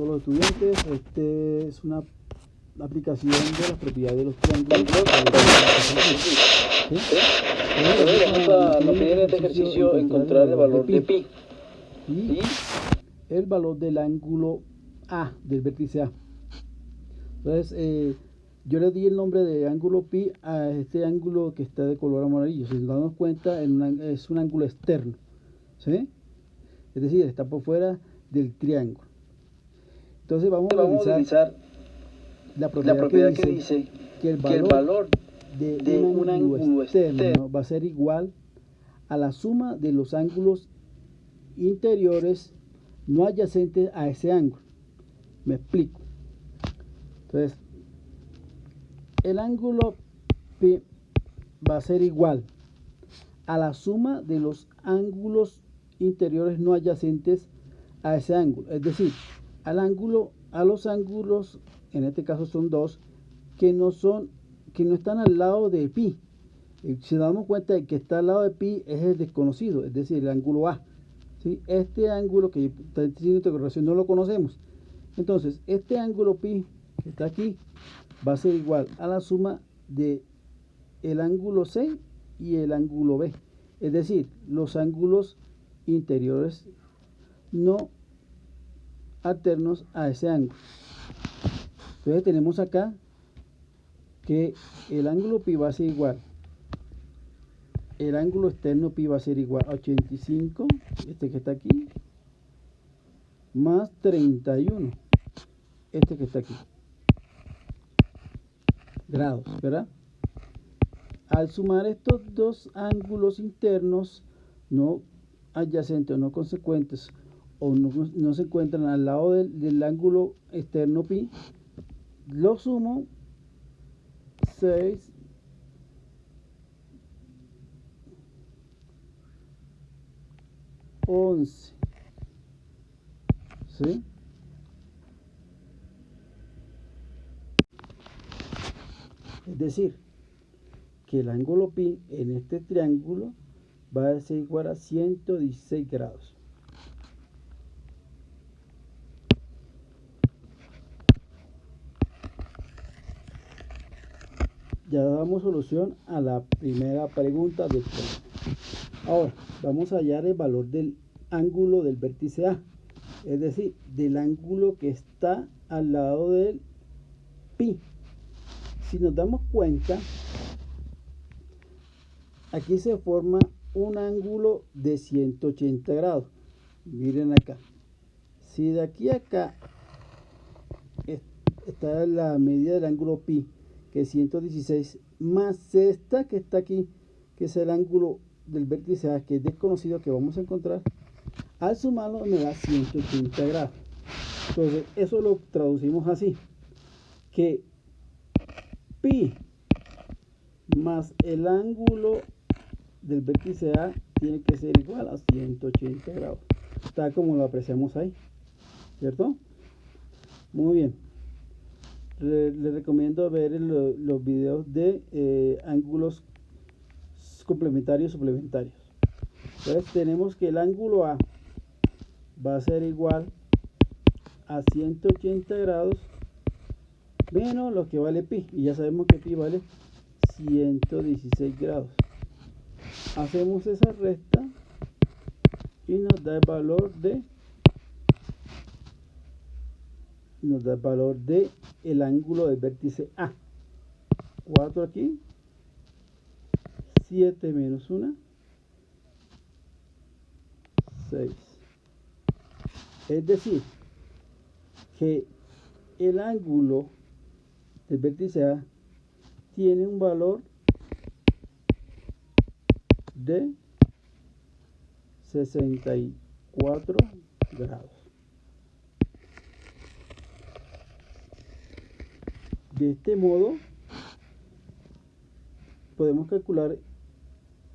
todos los estudiantes. Este es una aplicación de las propiedades de los triángulos. Vamos a pedir en este ejercicio encontrar el valor de pi y el valor del ángulo A, del vértice A. Entonces, yo le di el nombre de ángulo pi a este ángulo que está de color amarillo. Si nos damos cuenta, es un ángulo externo, ¿sí? Es decir, está por fuera del triángulo. Entonces vamos a utilizar la propiedad que dice que el valor de un ángulo externo va a ser igual a la suma de los ángulos interiores no adyacentes a ese ángulo. Me explico. Entonces, el ángulo P va a ser igual a la suma de los ángulos interiores no adyacentes a ese ángulo. Es decir, a los ángulos, en este caso son dos, que no están al lado de pi. Si nos damos cuenta de que está al lado de pi es el desconocido, es decir, el ángulo A. ¿Sí? Este ángulo que está diciendo esta correlación no lo conocemos. Entonces, este ángulo pi que está aquí va a ser igual a la suma de el ángulo C y el ángulo B. Es decir, los ángulos interiores no alternos a ese ángulo. Entonces tenemos acá que el ángulo pi va a ser igual, el ángulo externo pi va a ser igual a 85, este que está aquí, más 31, este que está aquí, grados, ¿verdad? Al sumar estos dos ángulos internos no adyacentes o no consecuentes o no se encuentran al lado del ángulo externo pi, lo sumo 6 11, ¿sí? Es decir, que el ángulo pi en este triángulo va a ser igual a 116 grados. Ya damos solución a la primera pregunta del tema. Ahora vamos a hallar el valor del ángulo del vértice A, es decir, del ángulo que está al lado del pi. Si nos damos cuenta, aquí se forma un ángulo de 180 grados. Miren acá. Si de aquí a acá está la medida del ángulo pi, que es 116, más esta que está aquí, que es el ángulo del vértice A, que es desconocido, que vamos a encontrar, al sumarlo me da 180 grados. Entonces eso lo traducimos así, que pi más el ángulo del vértice A tiene que ser igual a 180 grados, tal como lo apreciamos ahí, ¿cierto? Muy bien. Les recomiendo ver los videos de ángulos complementarios y suplementarios. Entonces tenemos que el ángulo A va a ser igual a 180 grados menos lo que vale pi, y ya sabemos que pi vale 116 grados. Hacemos esa resta y nos da el valor de el ángulo del vértice A. 4 aquí, 7 menos 1, 6. Es decir, que el ángulo del vértice A tiene un valor de 64 grados. De este modo podemos calcular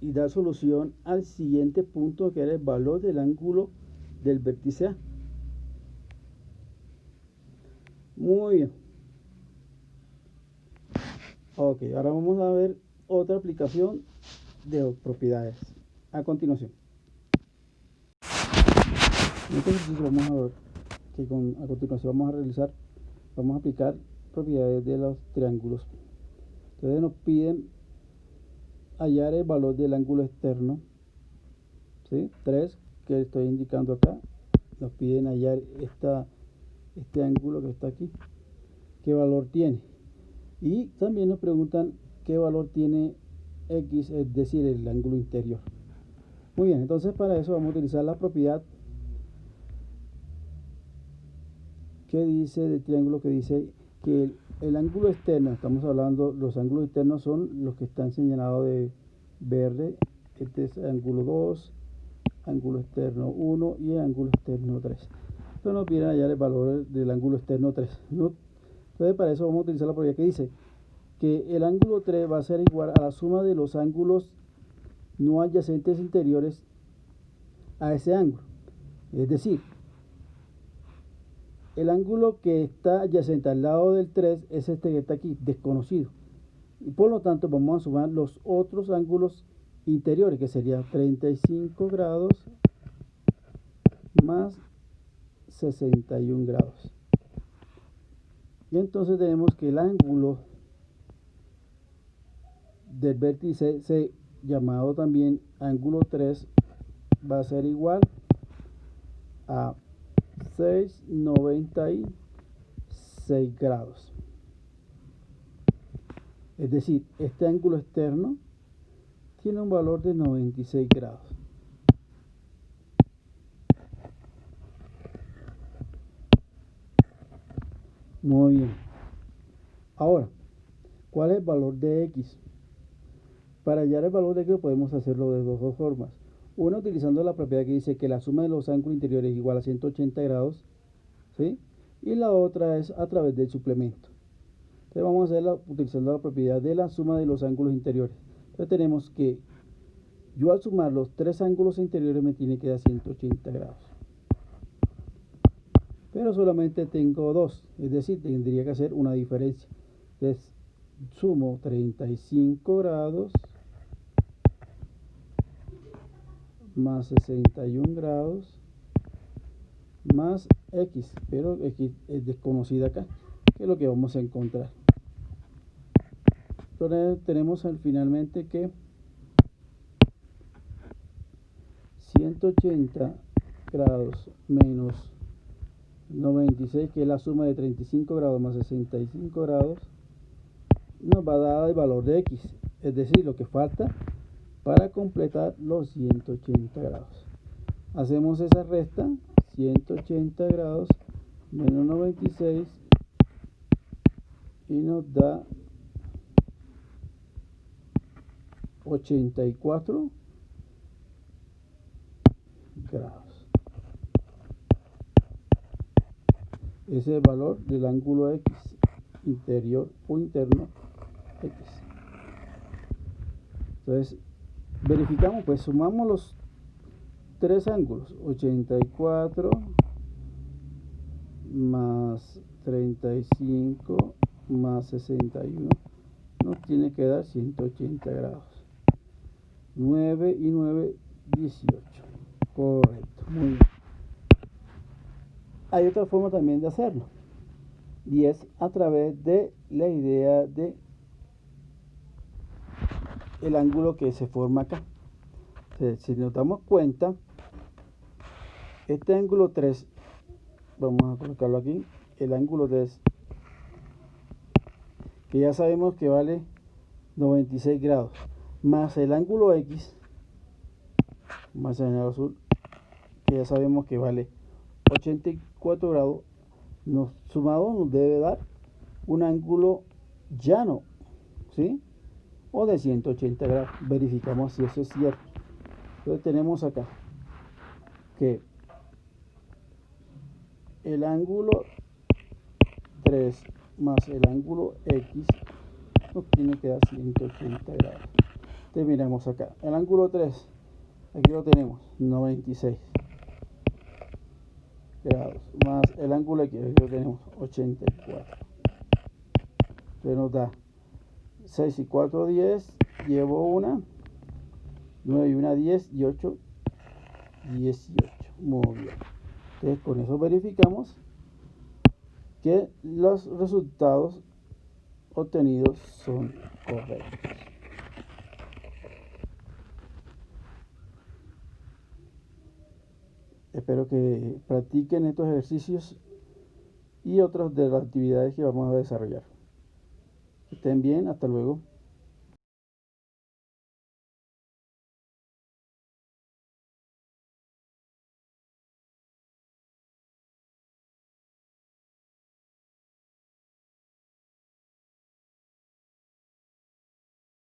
y dar solución al siguiente punto, que era el valor del ángulo del vértice A. Muy bien. Ok, ahora vamos a ver otra aplicación de propiedades a continuación. En este ejercicio vamos a ver que a continuación vamos a aplicar propiedades de los triángulos. Entonces nos piden hallar el valor del ángulo externo, ¿sí? 3, que estoy indicando acá. Nos piden hallar este ángulo que está aquí, qué valor tiene. Y también nos preguntan qué valor tiene X, es decir, el ángulo interior. Muy bien, entonces para eso vamos a utilizar la propiedad que dice del triángulo, que dice que el ángulo externo, estamos hablando, los ángulos externos son los que están señalados de verde. Este es ángulo 2, ángulo externo 1 y ángulo externo 3. Entonces nos viene hallar el valor del ángulo externo 3, ¿no? Entonces para eso vamos a utilizar la propiedad que dice que el ángulo 3 va a ser igual a la suma de los ángulos no adyacentes interiores a ese ángulo. Es decir, el ángulo que está adyacente al lado del 3 es este que está aquí, desconocido. Y por lo tanto vamos a sumar los otros ángulos interiores, que sería 35 grados más 61 grados. Y entonces tenemos que el ángulo del vértice C, llamado también ángulo 3, va a ser igual a 6,96 grados. Es decir, este ángulo externo tiene un valor de 96 grados. Muy bien. Ahora, ¿cuál es el valor de X? Para hallar el valor de X podemos hacerlo de dos formas. Una, utilizando la propiedad que dice que la suma de los ángulos interiores es igual a 180 grados, ¿sí? Y la otra es a través del suplemento. Entonces vamos a hacerla utilizando la propiedad de la suma de los ángulos interiores. Entonces tenemos que yo al sumar los tres ángulos interiores me tiene que dar 180 grados. Pero solamente tengo dos, es decir, tendría que hacer una diferencia. Entonces sumo 35 grados más 61 grados más X, pero X es desconocida acá, que es lo que vamos a encontrar. Entonces tenemos finalmente que 180 grados menos 96, que es la suma de 35 grados más 65 grados, nos va a dar el valor de X, es decir, lo que falta para completar los 180 grados. Hacemos esa resta, 180 grados menos 96, y nos da 84 grados. Ese es el valor del ángulo X, interior o interno X. Entonces verificamos, pues sumamos los tres ángulos, 84 más 35 más 61, nos tiene que dar 180 grados. 9 y 9, 18. Correcto, muy bien. Hay otra forma también de hacerlo, y es a través de la idea de el ángulo que se forma acá. Si nos damos cuenta, este ángulo 3, vamos a colocarlo aquí, el ángulo 3, que ya sabemos que vale 96 grados, más el ángulo X, más el ángulo azul, que ya sabemos que vale 84 grados, sumado nos debe dar un ángulo llano, ¿sí? O de 180 grados. Verificamos si eso es cierto. Entonces tenemos acá que el ángulo 3 más el ángulo X nos tiene que dar 180 grados. Entonces miramos acá, el ángulo 3, aquí lo tenemos, 96 grados, más el ángulo X, aquí lo tenemos, 84. Entonces nos da 6 y 4, 10, llevo una, 9 y 1, 10, y 8, 18. Muy bien. Entonces con eso verificamos que los resultados obtenidos son correctos. Espero que practiquen estos ejercicios y otras de las actividades que vamos a desarrollar. Que estén bien, hasta luego.